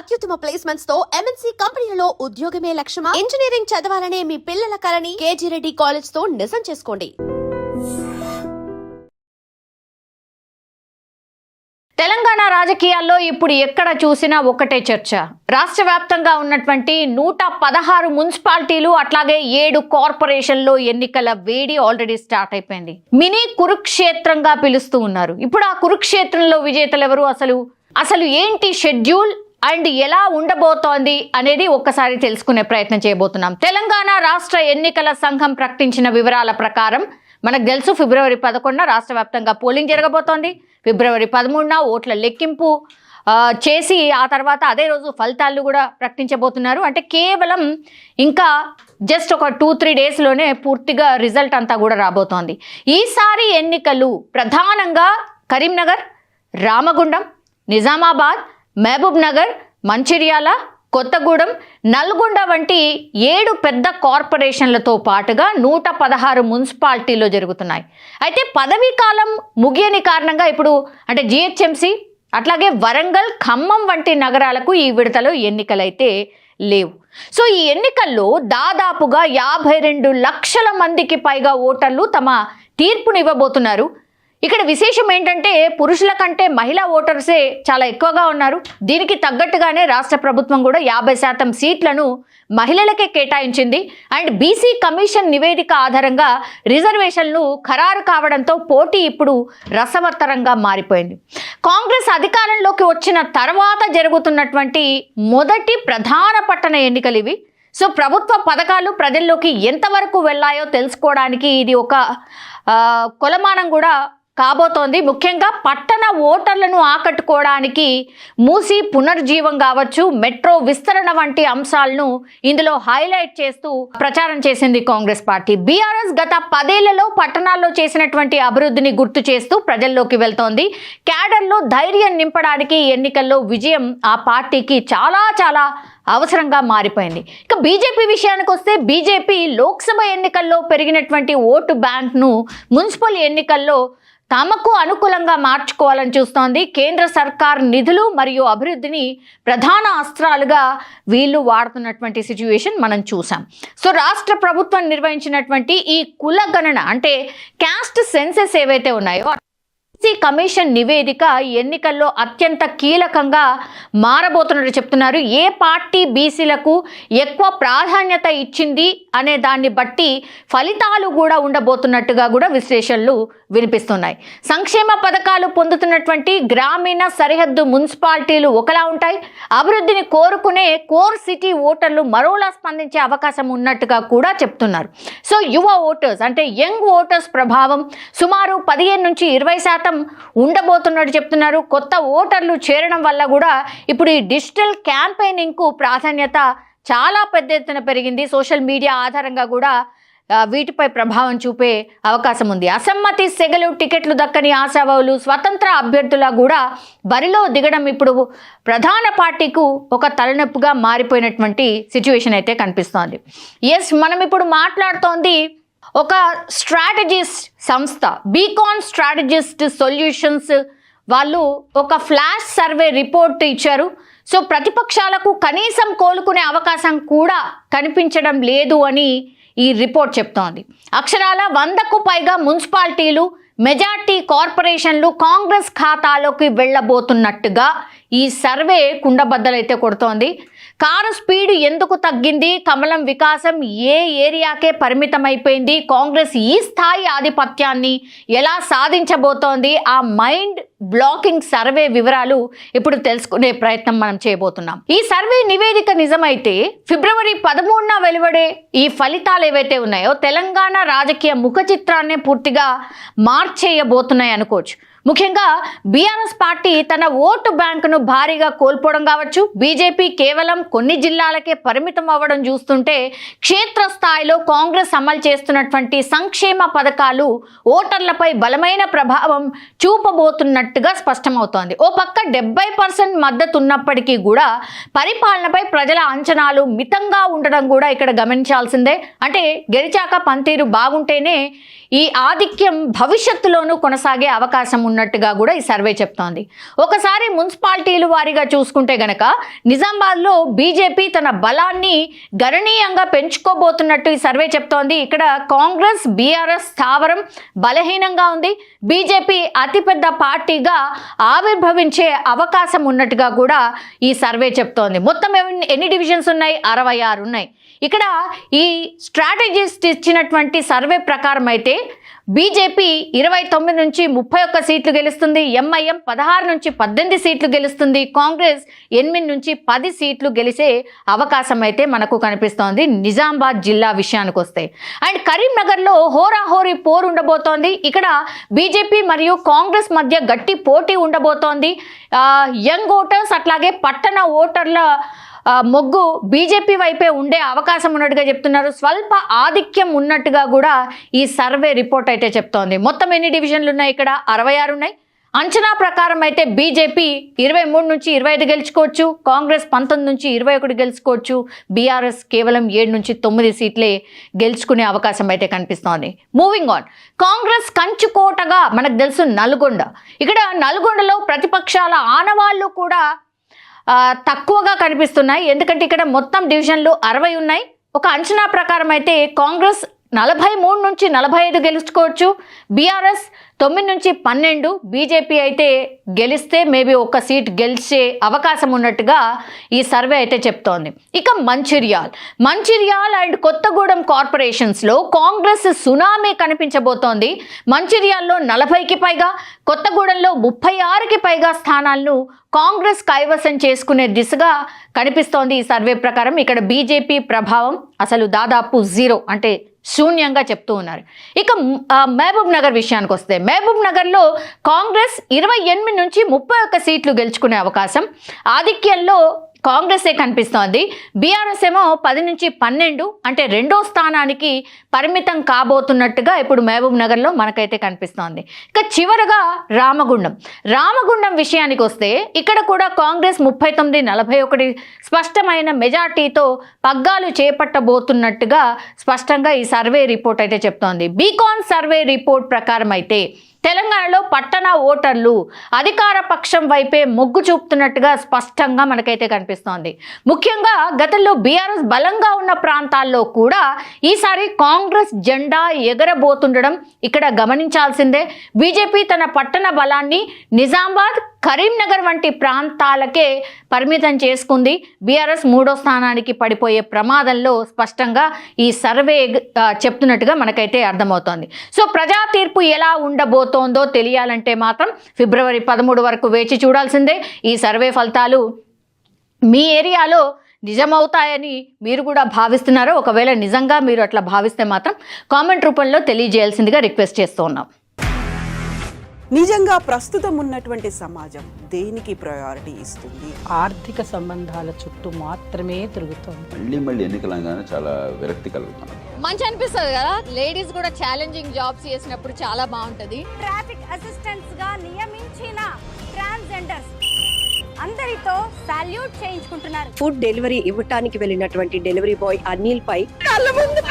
అత్యుత్తమ ప్లేస్మెంట్స్ తో ఎంఎన్సీ కంపెనీలలో ఉద్యోగమే లక్ష్యమా? ఇంజనీరింగ్ చదవాలనే మీ పిల్లల కలని కేజీ రెడ్డి కాలేజ్ తో నిజం చేసుకోండి. తెలంగాణ రాజకీయాల్లో ఇప్పుడు ఎక్కడ చూసినా ఒకటే చర్చ. రాష్ట్ర వ్యాప్తంగా ఉన్నటువంటి 116 మున్సిపాలిటీలు అట్లాగే 7 కార్పొరేషన్లో ఎన్నికల వేడి ఆల్రెడీ స్టార్ట్ అయిపోయింది. మినీ కురుక్షేత్రంగా పిలుస్తూ ఉన్నారు. ఇప్పుడు ఆ కురుక్షేత్రంలో విజేతలు ఎవరు, అసలు ఏంటి షెడ్యూల్ అండ్ ఎలా ఉండబోతోంది అనేది ఒక్కసారి తెలుసుకునే ప్రయత్నం చేయబోతున్నాం. తెలంగాణ రాష్ట్ర ఎన్నికల సంఘం ప్రకటించిన వివరాల ప్రకారం మనకు తెలుసు, ఫిబ్రవరి 11న రాష్ట్ర వ్యాప్తంగా పోలింగ్ జరగబోతోంది. ఫిబ్రవరి 13న ఓట్ల లెక్కింపు చేసి ఆ తర్వాత అదే రోజు ఫలితాలు కూడా ప్రకటించబోతున్నారు. అంటే కేవలం ఇంకా జస్ట్ ఒక 2-3 డేస్లోనే పూర్తిగా రిజల్ట్ అంతా కూడా రాబోతోంది. ఈసారి ఎన్నికలు ప్రధానంగా కరీంనగర్, రామగుండం, నిజామాబాద్, మహబూబ్ నగర్, మంచిర్యాల, కొత్తగూడెం, నల్గొండ వంటి 7 పెద్ద కార్పొరేషన్లతో పాటుగా 116 మున్సిపాలిటీల్లో జరుగుతున్నాయి. అయితే పదవీ కాలం ముగియని కారణంగా ఇప్పుడు అంటే జిహెచ్ఎంసీ అట్లాగే వరంగల్, ఖమ్మం వంటి నగరాలకు ఈ విడతలో ఎన్నికలైతే లేవు. సో ఈ ఎన్నికల్లో దాదాపుగా 52 లక్షల మందికి పైగా ఓటర్లు తమ తీర్పునివ్వబోతున్నారు. ఇక్కడ విశేషం ఏంటంటే పురుషుల కంటే మహిళా ఓటర్సే చాలా ఎక్కువగా ఉన్నారు. దీనికి తగ్గట్టుగానే రాష్ట్ర ప్రభుత్వం కూడా 50% సీట్లను మహిళలకే కేటాయించింది. అండ్ బీసీ కమిషన్ నివేదిక ఆధారంగా రిజర్వేషన్లు ఖరారు కావడంతో పోటీ ఇప్పుడు రసవత్తరంగా మారిపోయింది. కాంగ్రెస్ అధికారంలోకి వచ్చిన తర్వాత జరుగుతున్నటువంటి మొదటి ప్రధాన పట్టణ ఎన్నికలు ఇవి. సో ప్రభుత్వ పథకాలు ప్రజల్లోకి ఎంతవరకు వెళ్ళాయో తెలుసుకోవడానికి ఇది ఒక కొలమానం కూడా కాబోతోంది. ముఖ్యంగా పట్టణ ఓటర్లను ఆకట్టుకోవడానికి మూసీ పునర్జీవం కావచ్చు, మెట్రో విస్తరణ వంటి అంశాలను ఇందులో హైలైట్ చేస్తూ ప్రచారం చేసింది కాంగ్రెస్ పార్టీ. బీఆర్ఎస్ గత 10 ఏళ్లలో పట్టణాల్లో చేసినటువంటి అభివృద్ధిని గుర్తు చేస్తూ ప్రజల్లోకి వెళ్తోంది. క్యాడర్లో ధైర్యం నింపడానికి ఎన్నికల్లో విజయం ఆ పార్టీకి చాలా చాలా అవసరంగా మారిపోయింది. ఇక బీజేపీ విషయానికి వస్తే బీజేపీ లోక్సభ ఎన్నికల్లో పెరిగినటువంటి ఓటు బ్యాంక్ను మున్సిపల్ ఎన్నికల్లో తమకు అనుకూలంగా మార్చుకోవాలని చూస్తోంది. కేంద్ర సర్కార్ నిధులు మరియు అభివృద్ధిని ప్రధాన అస్త్రాలుగా వీళ్ళు వాడుతున్నటువంటి సిచ్యువేషన్ మనం చూసాం. సో రాష్ట్ర ప్రభుత్వం నిర్వహించినటువంటి ఈ కులగణన అంటే క్యాస్ట్ సెన్సెస్ ఏవైతే ఉన్నాయో బీసీ కమిషన్ నివేదిక ఎన్నికల్లో అత్యంత కీలకంగా మారబోతున్నట్టు చెప్తున్నారు. ఏ పార్టీ బీసీలకు ఎక్కువ ప్రాధాన్యత ఇచ్చింది అనే దాన్ని బట్టి ఫలితాలు కూడా ఉండబోతున్నట్టుగా కూడా విశ్లేషణలు వినిపిస్తున్నాయి. సంక్షేమ పథకాలు పొందుతున్నటువంటి గ్రామీణ సరిహద్దు మున్సిపాలిటీలు ఒకలా ఉంటాయి. అభివృద్ధిని కోరుకునే కోర్ సిటీ ఓటర్లు మరోలా స్పందించే అవకాశం ఉన్నట్టుగా కూడా చెప్తున్నారు. సో యువ ఓటర్స్ అంటే యంగ్ ఓటర్స్ ప్రభావం సుమారు 15 నుంచి 20% ఉండబోతున్నట్టు చెప్తున్నారు. కొత్త ఓటర్లు చేరడం వల్ల కూడా ఇప్పుడు ఈ డిజిటల్ క్యాంపెయినింగ్కు ప్రాధాన్యత చాలా పెద్ద ఎత్తున పెరిగింది. సోషల్ మీడియా ఆధారంగా కూడా వీటిపై ప్రభావం చూపే అవకాశం ఉంది. అసమ్మతి సెగలు, టికెట్లు దక్కని ఆశావాహులు, స్వతంత్ర అభ్యర్థుల కూడా బరిలో దిగడం ఇప్పుడు ప్రధాన పార్టీకు ఒక తలనొప్పిగా మారిపోయినటువంటి సిచ్యువేషన్ అయితే కనిపిస్తోంది. ఎస్, మనం ఇప్పుడు మాట్లాడుతోంది ఒక స్ట్రాటజిస్ట్ సంస్థ బీకాన్ స్ట్రాటజిస్ట్ సొల్యూషన్స్ వాళ్ళు ఒక ఫ్లాష్ సర్వే రిపోర్ట్ ఇచ్చారు. సో ప్రతిపక్షాలకు కనీసం కోలుకునే అవకాశం కూడా కనిపించడం లేదు అని ఈ రిపోర్ట్ చెప్తోంది. అక్షరాల 100కు పైగా మున్సిపాలిటీలు, మెజార్టీ కార్పొరేషన్లు కాంగ్రెస్ ఖాతాలోకి వెళ్ళబోతున్నట్టుగా ఈ సర్వే కుండబద్దలైతే కొడుతోంది. కారు స్పీడ్ ఎందుకు తగ్గింది, కమలం వికాసం ఏ ఏరియాకే పరిమితమైపోయింది, కాంగ్రెస్ ఈ స్థాయి ఆధిపత్యాన్ని ఎలా సాధించబోతోంది, ఆ మైండ్ బ్లాకింగ్ సర్వే వివరాలు ఇప్పుడు తెలుసుకునే ప్రయత్నం మనం చేయబోతున్నాం. ఈ సర్వే నివేదిక నిజమైతే ఫిబ్రవరి 13న వెలువడే ఈ ఫలితాలు ఏవైతే ఉన్నాయో తెలంగాణ రాజకీయ ముఖ చిత్రాన్నే పూర్తిగా మార్చేయబోతున్నాయి అనుకోవచ్చు. ముఖ్యంగా బీఆర్ఎస్ పార్టీ తన ఓటు బ్యాంకును భారీగా కోల్పోవడం కావచ్చు, బీజేపీ కేవలం కొన్ని జిల్లాలకే పరిమితం అవ్వడం చూస్తుంటే క్షేత్రస్థాయిలో కాంగ్రెస్ అమలు చేస్తున్నటువంటి సంక్షేమ పథకాలు ఓటర్లపై బలమైన ప్రభావం చూపబోతున్నట్టుగా స్పష్టమవుతోంది. ఓ పక్క 70% మద్దతు ఉన్నప్పటికీ కూడా పరిపాలనపై ప్రజల అంచనాలు మితంగా ఉండడం కూడా ఇక్కడ గమనించాల్సిందే. అంటే గెలిచాక పనితీరు బాగుంటేనే ఈ ఆధిక్యం భవిష్యత్తులోనూ కొనసాగే అవకాశం ఉన్నట్టుగా కూడా ఈ సర్వే చెప్తోంది. ఒకసారి మున్సిపాలిటీలు వారీగా చూసుకుంటే గనక నిజామాబాద్లో బీజేపీ తన బలాన్ని గణనీయంగా పెంచుకోబోతున్నట్టు ఈ సర్వే చెప్తోంది. ఇక్కడ కాంగ్రెస్ బీఆర్ఎస్ స్థావరం బలహీనంగా ఉంది. బీజేపీ అతిపెద్ద పార్టీగా ఆవిర్భవించే అవకాశం ఉన్నట్టుగా కూడా ఈ సర్వే చెప్తోంది. మొత్తం ఎన్ని డివిజన్స్ ఉన్నాయి? 66 ఉన్నాయి. ఇక్కడ ఈ స్ట్రాటజిస్ట్ ఇచ్చినటువంటి సర్వే ప్రకారం అయితే బీజేపీ 29 నుంచి 31 సీట్లు గెలుస్తుంది, ఎంఐఎం 16 నుంచి 18 సీట్లు గెలుస్తుంది, కాంగ్రెస్ 8 నుంచి 10 సీట్లు గెలిచే అవకాశం అయితే మనకు కనిపిస్తోంది నిజామాబాద్ జిల్లా విషయానికి వస్తే. అండ్ కరీంనగర్లో హోరాహోరీ పోరు ఉండబోతోంది. ఇక్కడ బీజేపీ మరియు కాంగ్రెస్ మధ్య గట్టి పోటీ ఉండబోతోంది. యంగ్ ఓటర్స్ అట్లాగే పట్టణ ఓటర్ల మొగ్గు బీజేపీ వైపే ఉండే అవకాశం ఉన్నట్టుగా చెప్తున్నారు. స్వల్ప ఆధిక్యం ఉన్నట్టుగా కూడా ఈ సర్వే రిపోర్ట్ అయితే చెప్తోంది. మొత్తం ఎన్ని డివిజన్లు ఉన్నాయి? ఇక్కడ 66 ఉన్నాయి. అంచనా ప్రకారం అయితే బీజేపీ 23 నుంచి 25 గెలుచుకోవచ్చు, కాంగ్రెస్ 19 నుంచి 21 గెలుచుకోవచ్చు, బీఆర్ఎస్ కేవలం 7 నుంచి 9 సీట్లే గెలుచుకునే అవకాశం అయితే కనిపిస్తోంది. మూవింగ్ ఆన్, కాంగ్రెస్ కంచుకోటగా మనకు తెలుసు నల్గొండ. ఇక్కడ నల్గొండలో ప్రతిపక్షాల ఆనవాళ్లు కూడా తక్కువగా కనిపిస్తున్నాయి. ఎందుకంటే ఇక్కడ మొత్తం డివిజన్లు 60 ఉన్నాయి. ఒక అంచనా ప్రకారం అయితే కాంగ్రెస్ 43 నుంచి 45 గెలుచుకోవచ్చు, బీఆర్ఎస్ 9 నుంచి 12, బీజేపీ అయితే గెలిస్తే మేబీ ఒక సీట్ గెలిచే అవకాశం ఉన్నట్టుగా ఈ సర్వే అయితే చెప్తోంది. ఇక మంచిర్యాల్ అండ్ కొత్తగూడెం కార్పొరేషన్స్లో కాంగ్రెస్ సునామీ కనిపించబోతోంది. మంచిర్యాల్లో 40కి పైగా, కొత్తగూడెంలో 36కి పైగా స్థానాలను కాంగ్రెస్ కైవసం చేసుకునే దిశగా కనిపిస్తోంది ఈ సర్వే ప్రకారం. ఇక్కడ బీజేపీ ప్రభావం అసలు దాదాపు 0 అంటే శూన్యంగా చెప్తూ ఉన్నారు. ఇక మహబూబ్ నగర్ విషయానికి వస్తే మహబూబ్ నగర్లో కాంగ్రెస్ 28 నుంచి 31 సీట్లు గెలుచుకునే అవకాశం ఆధిక్యంలో కాంగ్రెసే కనిపిస్తోంది. బీఆర్ఎస్ ఏమో 10 నుంచి 12 అంటే 2వ స్థానానికి పరిమితం కాబోతున్నట్టుగా ఇప్పుడు మహబూబ్ నగర్లో మనకైతే కనిపిస్తోంది. ఇక చివరగా రామగుండం విషయానికి వస్తే ఇక్కడ కూడా కాంగ్రెస్ 39-41 స్పష్టమైన మెజార్టీతో పగ్గాలు చేపట్టబోతున్నట్టుగా స్పష్టంగా ఈ సర్వే రిపోర్ట్ అయితే చెప్తోంది. బీకాన్ సర్వే రిపోర్ట్ ప్రకారం అయితే తెలంగాణలో పట్టణ ఓటర్లు అధికార పక్షం వైపే మొగ్గు చూపుతున్నట్టుగా స్పష్టంగా మనకైతే కనిపిస్తోంది. ముఖ్యంగా గతంలో బీఆర్ఎస్ బలంగా ఉన్న ప్రాంతాల్లో కూడా ఈసారి కాంగ్రెస్ జెండా ఎగరబోతుండడం ఇక్కడ గమనించాల్సిందే. బీజేపీ తన పట్టణ బలాన్ని నిజామాబాద్, కరీంనగర్ వంటి ప్రాంతాలకే పరిమితం చేసుకుంది. బీఆర్ఎస్ 3వ స్థానానికి పడిపోయే ప్రమాదంలో స్పష్టంగా ఈ సర్వే చెప్తున్నట్టుగా మనకైతే అర్థమవుతోంది. సో ప్రజా తీర్పు ఎలా ఉండబోతోందో తెలియాలంటే మాత్రం ఫిబ్రవరి 13 వరకు వేచి చూడాల్సిందే. ఈ సర్వే ఫలితాలు మీ ఏరియాలో నిజమవుతాయని మీరు కూడా భావిస్తున్నారో? ఒకవేళ నిజంగా మీరు అట్లా భావిస్తే మాత్రం కామెంట్ రూపంలో తెలియజేయాల్సిందిగా రిక్వెస్ట్ చేస్తూ ఉన్నాం. నిజంగా ప్రస్తుతం ఉన్నటువంటి సమాజం దేనికి ప్రయారిటీ ఇస్తుంది? ఆర్థిక సంబంధాల చుట్టూ మాత్రమే తిరుగుతోంది. మళ్ళీ ఎన్నికలంగానే చాలా విరక్తి కలుగుతున్నాం. మంచి అనిపిస్తుంది కదా, లేడీస్ కూడా ఛాలెంజింగ్ జాబ్స్ చేసినప్పుడు చాలా బాగుంటది. ట్రాఫిక్ అసిస్టెంట్స్ గా నియమించిన ట్రాన్స్జెండర్స్ అందరితో సాల్యూట్ చేయించుకుంటున్నారు. ఫుడ్ డెలివరీ ఇవ్వటానికి వెళ్ళినటువంటి డెలివరీ బాయ్ అనిల్ పై కళ్ళ ముందు